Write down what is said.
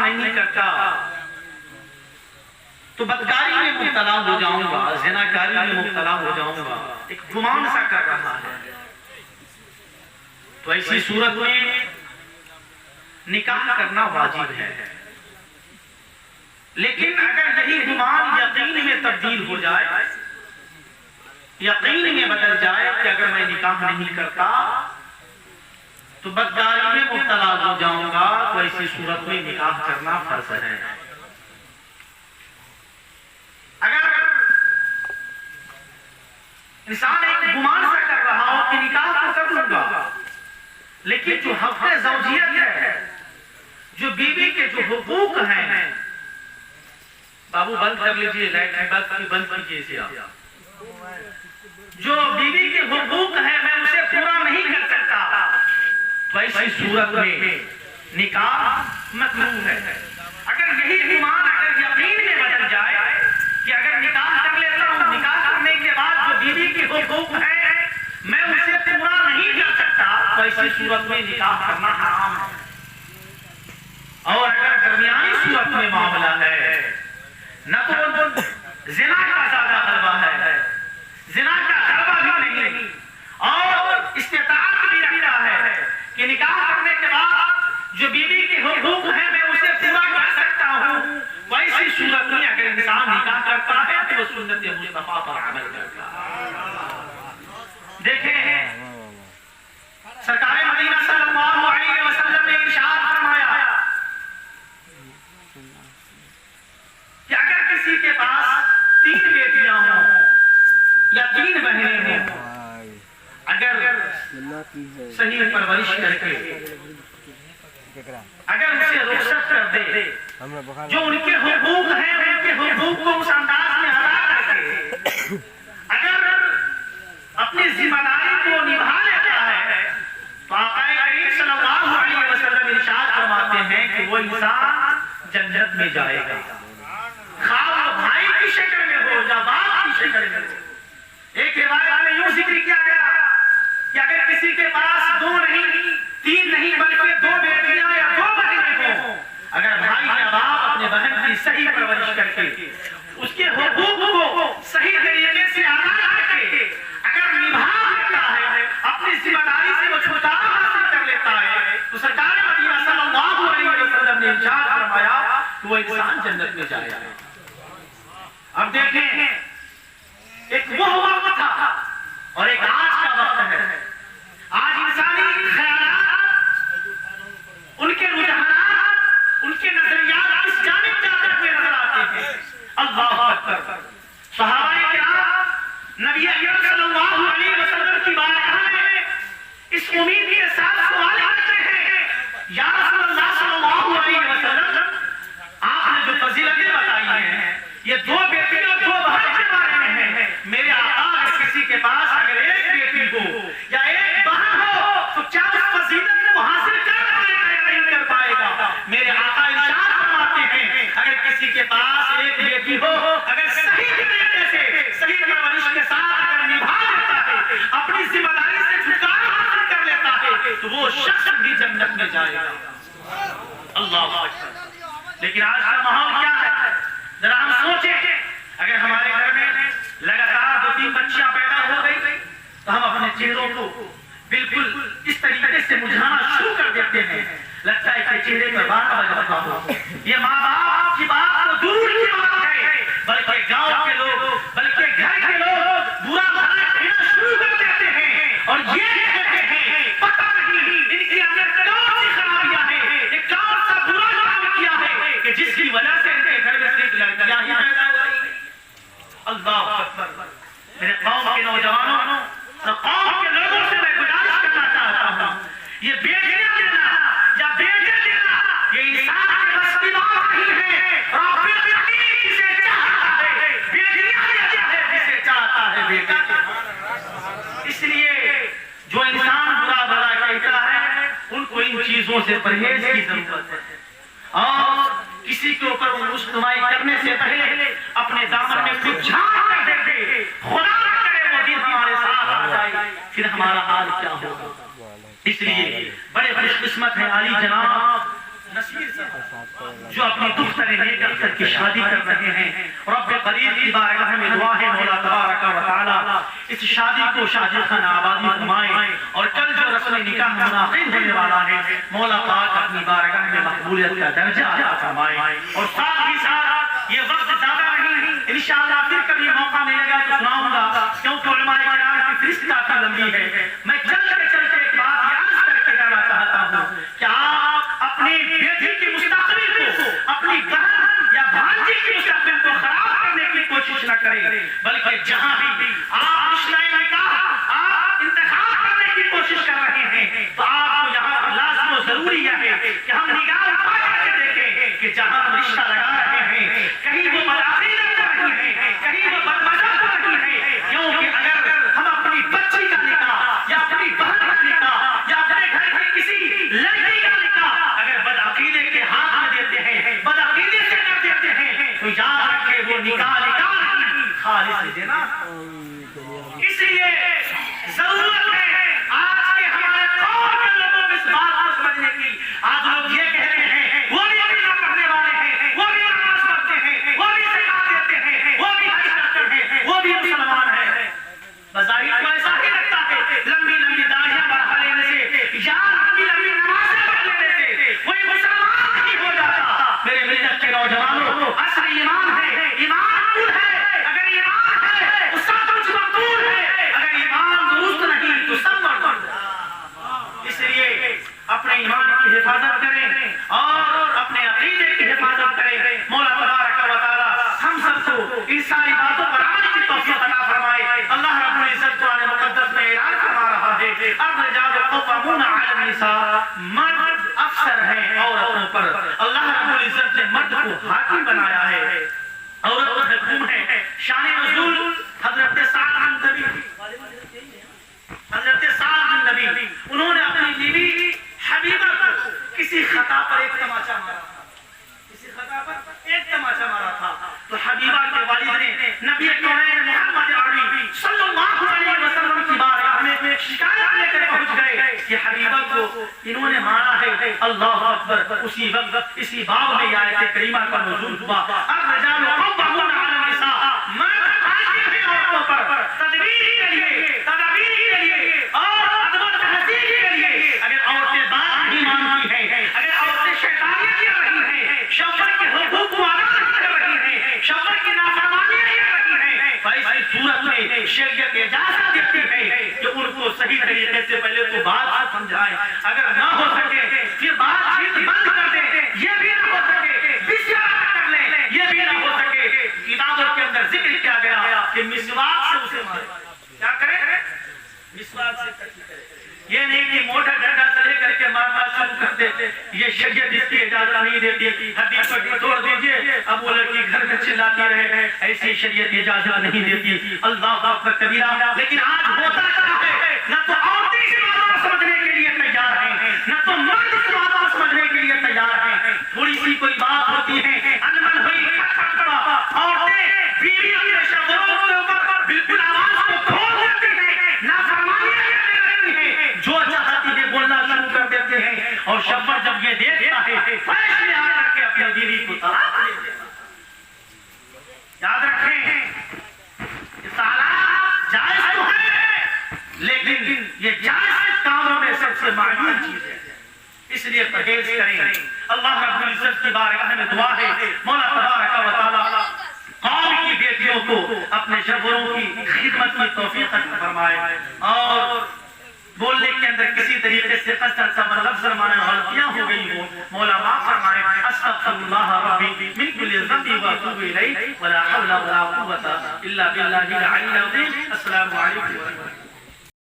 نہیں کرتا تو بدکاری میں مبتلا ہو جاؤں گا، زناکاری میں مبتلا ہو جاؤں گا، ایک گمان سا کر رہا ہے۔ تو ایسی صورت میں نکاح کرنا واجب ہے، لیکن اگر یہی گمان یقین میں تبدیل ہو جائے، یقین میں بدل جائے کہ اگر میں نکاح نہیں کرتا تو بدکاری میں مبتلا ہو جاؤں گا، تو ایسی صورت میں نکاح کرنا فرض ہے۔ اگر انسان ایک گمان سا کر رہا ہو کہ نکاح تو کر لوں گا، لیکن جو حق زوجیت ہے، جو بیوی کے جو حقوق ہیں، بابو بند کر لیجئے لائٹ کی بات کی بند کیجئے اسے آپ، جو بیوی کے حقوق ہیں میں اسے پورا نہیں کر سکتا، تو ایسی صورت میں نکاح مکروہ ہے۔ اگر یہی گمان اگر یقین میں بدل جائے کہ اگر نکاح کر لیتا ہوں، نکاح کرنے کے بعد جو بیوی کے حقوق ہیں میں اسے پورا نہیں کر سکتا، تو ایسی صورت میں نکاح کرنا حرام ہے۔ اور اگر درمیانی صورت میں معاملہ ہے، نہ تو زنا کا زیادہ غلبہ ہے، زنا کا غلبہ بھی نہیں، اور استطاعت بھی رکھتا ہے کہ نکاح کرنے کے بعد جو بیوی کے حقوق ہیں میں اسے پورا کر سکتا ہوں، ویسی صورت میں اگر انسان نکاح کرتا ہے تو وہ سنت مصطفیٰ پر عمل کرتا ہے۔ دیکھیں سرکار مدینہ صلی اللہ علیہ وسلم نے ارشاد فرمایا کہ اگر کسی کے پاس 3 بیٹیاں ہوں یا 3 بہنیں ہوں، اگر صحیح پرورش کر کے اگر اسے رخصت کر دے، جو ان کے حقوق ہیں ان کے حقوق کو اس انداز میں ادا کر کے اگر اپنی ذمہ داری کو نبھا لیتا ہے، تو آقا کریم صلی اللہ علیہ وسلم ارشاد فرماتے ہیں کہ وہ انسان جنت میں جائے گا، خواہ وہ بھائی کی شکل میں ہو یا باپ کی شکل میں ہو۔ ایک روایت میں یوں ذکر کیا گیا کہ اگر کسی کے پاس 2 نہیں 3 نہیں بلکہ 2 بیٹیاں یا 2 بہنیں ہوں، اگر بھائی یا باپ اپنے بہن کی صحیح پرورش کر کے اس کے حقوق کو صحیح طریقے سے ادا کر کے اگر نبھا لیتا ہے، اپنی ذمہ داری سے وہ چھٹکارا حاصل کر لیتا ہے، تو سرکار مدینہ صلی اللہ علیہ وسلم نے ارشاد فرمایا کہ وہ انسان جنت میں جائے گا۔ اب دیکھیں ایک وہ وقت تھا اور ایک آج کا وقت ہے۔ آج انسانی خیالات، ان کے رجحانات، ان کے نظریات کس جانب جاتے ہوئے نظر آتے ہیں۔ اللہ اکبر۔ صحابہ کرام نبی اکرم صلی اللہ علیہ وسلم کی بارگاہ میں اس امید کے ساتھ سوال کرتے ہیں، یا رسول اللہ صلی اللہ علیہ وسلم، آپ نے جو فضیلتیں بتائی ہیں یہ 2 بیٹی اور 2 بہن کے بارے میں ہے، میرے آقا اگر کسی کے پاس اگر 1 بیٹی ہو یا 1 بہن ہو تو کیا اس فضیلت کو حاصل کر پائے گا یا نہیں کر پائے گا؟ میرے آقا ارشاد فرماتے ہیں اگر کسی کے پاس 1 بیٹی ہو، اگر صحیح طریقے سے صحیح پرورش کے ساتھ اگر نبھا لیتا ہے، اپنی ذمہ داری سے چھٹکارا حاصل کر لیتا ہے، تو وہ شخص بھی جنت میں جائے گا۔ اللہ اکبر۔ لیکن آج کا ماحول کیا ہے؟ ذرا ہم سوچیں، اگر ہمارے گھر میں لگاتار 2-3 بچیاں پیدا ہو گئی تو ہم اپنے چہروں کو بالکل اس طریقے سے مجھانا شروع کر دیتے ہیں، لگتا ہے کہ چہرے پر 12 بج رہا ہو۔ یہ ماں باپ کی بات تو دور کی بات ہے، بلکہ گاؤں کے لوگ، بلکہ گھر کے لوگ برا بھلا کہنا شروع کر دیتے ہیں اور یہ کہتے ہیں پتہ نہیں ان کے اندر کون سی خرابیاں ہیں، یہ کون سا برا کام کیا ہے کہ جس کی وجہ سے ان کے گھر میں صرف لڑکیاں ہی پیدا ہو رہی ہیں۔ اللہ اکبر۔ میرے قوم کے نوجوانوں، قوم کے لوگوں سے میں گزارش کرنا چاہتا ہوں، یہ بیٹیاں دینا یا بیٹے دینا یہ انسان کے بس کی بات نہیں ہے۔ رب العالمین جسے چاہتا ہے بیٹیاں دیتا ہے، جسے چاہتا ہے بیٹے دیتا ہے۔ اس لیے جو انسان برا بھلا کہتا ہے ان کو ان چیزوں سے پرہیز کی ضرورت ہے، اور کسی کے اوپر مشتمائی کرنے سے پہلے اپنے دامن میں خود جھانک کر دیکھے، خدا نہ کرے وہ دن ہمارے ساتھ آ جائے، پھر ہمارا حال کیا ہوگا۔ اس لیے بڑے خوش قسمت ہیں علی جناب نصیر صاحب جو اپنی دختر نیک اختر کی شادی کر رہے ہیں، رب قریب کی بارگاہ میں دعا ہے مولا تبارک و تعالی اس شادی کو شادی خانہ آبادی فرمائے، اور کل جو رسم نکاح منعقد ہونے والا ہے مولا پاک اپنی بارگاہ میں مقبولیت کا درجہ عطا فرمائے، اور ساتھ ہی ساتھ یہ وقت زیادہ نہیں، انشاءاللہ پھر کبھی موقع ملے گا تو سناؤں گا، کیونکہ علماء کرام کی فہرست کافی لمبی ہے۔ میں چلتے چلتے ایک بات یہ عرض کر کے جانا چاہتا ہوں کہ آپ اپنی بیٹی کی مستقبل کو، اپنی بہن یا بھانجی کی مستقبل کو خراب کرنے کی کوشش نہ کریں، بلکہ جہاں بھی آپ رشتہ نکاح آپ انتخاب کرنے کی کوشش کر رہے ہیں تو آپ کو یہاں پر لازم و ضروری ہے کہ ہم نگاہ اٹھا کر کے دیکھیں کہ جہاں ہم رشتہ لگا رہے ہیں کہیں وہ بدعقیدت کر رہی ہے، کہیں وہ بدمذہب کر رہی ہے، کیونکہ اگر ہم اپنی بچی کا نکاح یا اپنی بہن کا نکاح یا اپنے گھر کی کسی لڑکی کا نکاح اگر بدعقیدے کے ہاتھ میں دیتے ہیں، بدعقیدے سے کر دیتے ہیں تو یاد رکھے وہ نکاح نہیں خالص دینا۔ اس لیے ضرورت ہے آج کے ہمارے قوم کے لوگوں کو اس بات کو سمجھنے کی۔ آج لوگ یہ کہتے ہیں وہ بھی نہ پڑھنے والے ہیں، وہ بھی نماز پڑھتے ہیں، وہ بھی زکات دیتے ہیں، وہ بھی حج کرتے ہیں، وہ بھی مسلمان ہیں۔ بظاہر تو ایسا ہی لگتا ہے لمبی لمبی داڑھیاں بڑھا لینے سے یا لمبی لمبی نمازیں پڑھ لینے سے کوئی مسلمان نہیں ہو جاتا۔ میرے ملت کے نوجوانوں، اصل ایمان ہے، ایمان پور ہے، اگر ایمان ہے تو سب کچھ مقبول ہے، اگر ایمان درست نہیں تو سب مردود ہے۔ اس لیے اپنے ایمان کی حفاظت کریں اور اپنے عقیدے کی حفاظت کریں۔ مولا تبارک و تعالی ہم سب کو ان ساری باتوں پر عمل کی توفیق عطا فرمائے۔ اللہ رب العزت قرآن مقدس میں اعلان فرما رہا ہے الرجال قوامون علی النساء، مرد افسر ہیں عورتوں پر۔ اللہ رب العزت نے مرد کو حاکم بنایا ہے، عورت حکم ہے۔ شان نزول حضرت سعد بن نبی، حضرت سعد بن نبی انہوں نے اپنی بیوی حبیبہ کو کسی خطا پر ایک تماچا مارا تھا، کسی خطا پر ایک تماچا مارا تھا، تو حبیبہ کے والد نے نبی کونین محمد عربی صلی اللہ علیہ وسلم کی بارگاہ میں شکایت لے کر پہنچ گئے کہ حبیبہ کو انہوں نے مارا ہے۔ اللہ اکبر، اسی وقت اسی باب میں یہ آیت کریمہ کا نزول ہوا الرجال قوامون علی النساء، مرد حاکم ہیں عورتوں پر تدبیر کے لیے اور ادب و تہذیب کے لیے۔ اگر عورتیں بات نہیں مانتی ہیں، اگر عورتیں شیطانیت کر رہی ہیں، شوہر کے حقوق کو ادا نہیں کر رہی ہیں، شوہر کی نافرمانیاں کر رہی ہیں، تو ایسی صورت میں شریعت اجازت دیتی ہے کہ ان کو صحیح طریقے سے پہلے تو بات سمجھائیں، اگر نہ ہو سکے پھر بات چیت بند کر دیں، یہ بھی نہ ہو سکے بسیار کر لیں، یہ بھی نہ ہو سکے کتابوں کے اندر ذکر کیا گیا کہ مسواک سے اسے مارے، کیا کریں مسواک سے کریں۔ یہ نہیں کہ موٹا ڈنڈا سے لے کر کے مارنا شروع کر دیتے، یہ شریعت اس کی اجازت نہیں دیتی۔ حدیث کو توڑ دیجئے، اب وہ لڑکی گھر میں چلاتی رہے، ایسی شریعت اجازت نہیں دیتی۔ اللہ اکبر کبیرہ۔ لیکن آج ہوتا کیا ہے، نہ تو عورتیں اس بات کو سمجھنے کے لیے تیار ہیں، نہ تو مرد اس بات کو سمجھنے کے لیے تیار ہیں۔ تھوڑی سی کوئی بات ہوتی ہے، انمن ہوئی عورتیں بیوی اپنے شوہروں کے اوپر بالکل آواز کو کھول دیتی ہیں، نافرمانیاں کرتی رہتی ہیں، جو چاہتی ہے بولنا شروع کر دیتے ہیں، اور شوہر جب یہ دیکھتا ہے فیش میں آ کر کے اپنی بیوی کو طلاق دے دیتا ہے۔ یاد رکھیں یہ طلاق جائز تو ہے، لیکن یہ جائز کاموں میں سب سے معیوب چیز ہے، اس لیے پرہیز کریں۔ اللہ رب العزت کی بارگاہ میں دعا ہے مولا تبارک و تعالی قوم کی بیٹیوں کو اپنے شوہروں کی خدمت کی توفیق عطا فرمائے، اور بولنے کے اندر کسی طریقے سے قصر سبر لفظ معنی غلطیاں ہو گئی ہوں مولا معاف فرمائے۔ استغفر اللہ ربی من کل ذنب واتوب الیہ ولا حول ولا قوة الا باللہ العلی العظیم۔ السلام علیکم ورحمۃ اللہ۔